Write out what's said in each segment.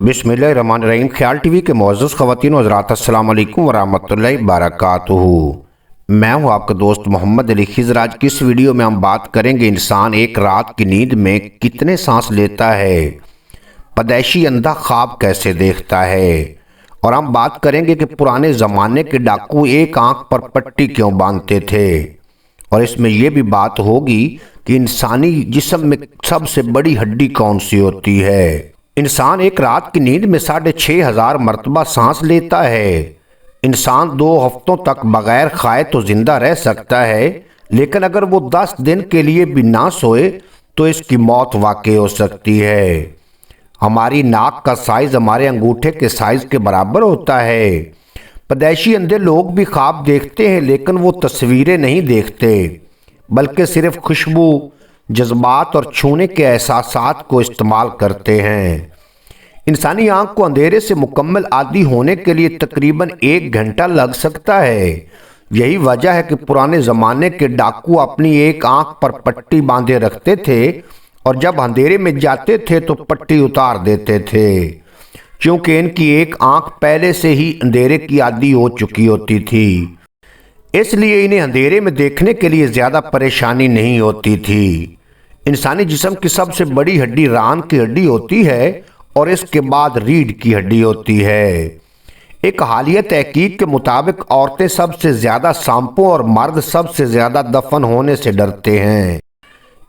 बिस्मिल्लाहिर्रहमानिर्रहीम। ख्याल टीवी के मुअज़्ज़ज़ ख़वातीन व हज़रात, अस्सलाम वालेकुम वरहमतुल्लाहि वबरकातुहू। मैं हूं आपका दोस्त मोहम्मद अली खिज़र। आज की इस वीडियो में हम बात करेंगे इंसान एक रात की नींद में कितने सांस लेता है, पैदाइशी अंधा ख्वाब कैसे देखता है, और हम बात करेंगे कि पुराने ज़माने के डाकू एक आंख पर पट्टी क्यों बांधते थे, और इसमें यह भी बात होगी कि इंसानी जिस्म में सबसे बड़ी हड्डी कौन सी होती है। इंसान एक रात की नींद में 6,500 मरतबा सांस लेता है। इंसान 2 हफ्तों तक बगैर खाए तो जिंदा रह सकता है, लेकिन अगर वो 10 दिन के लिए भी ना सोए तो इसकी मौत वाक़ई हो सकती है। हमारी नाक का साइज हमारे अंगूठे के साइज के बराबर होता है। पैदाइशी अंधे लोग भी ख्वाब देखते हैं, लेकिन वो तस्वीरें नहीं देखते, बल्कि सिर्फ खुशबू, जज्बात और छूने के एहसासात को इस्तेमाल करते हैं। इंसानी आंख को अंधेरे से मुकम्मल आदी होने के लिए तकरीबन 1 घंटा लग सकता है। यही वजह है कि पुराने ज़माने के डाकू अपनी एक आंख पर पट्टी बांधे रखते थे और जब अंधेरे में जाते थे तो पट्टी उतार देते थे, क्योंकि इनकी एक आंख पहले से ही अंधेरे की आदी हो चुकी होती थी। इसलिए इन्हें अंधेरे में देखने के लिए ज़्यादा परेशानी नहीं होती थी। इंसानी जिस्म की सबसे बड़ी हड्डी रान की हड्डी होती है और इसके बाद रीढ़ की हड्डी होती है। एक हालिया तहकीक के मुताबिक औरतें सबसे ज़्यादा सांपों और मर्द सबसे ज़्यादा दफन होने से डरते हैं।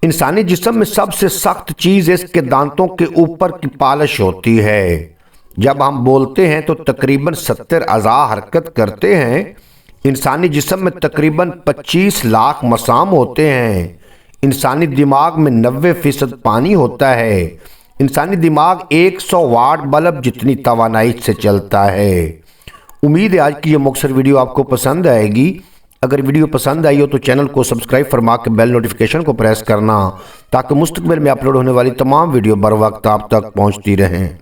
इंसानी जिस्म में सबसे सख्त चीज़ इसके दांतों के ऊपर की पालिश होती है। जब हम बोलते हैं तो तकरीबन 70 अज़ा हरकत करते हैं। इंसानी जिस्म में तकरीबन 25 लाख मसाम होते हैं। इंसानी दिमाग में 90% पानी होता है। इंसानी दिमाग 100 वाट बल्ब जितनी तवानाई से चलता है। उम्मीद है आज की ये मुख्तसर वीडियो आपको पसंद आएगी। अगर वीडियो पसंद आई हो तो चैनल को सब्सक्राइब फरमा के बेल नोटिफिकेशन को प्रेस करना, ताकि मुस्तकबिल में अपलोड होने वाली तमाम वीडियो बर वक्त आप तक पहुँचती रहें।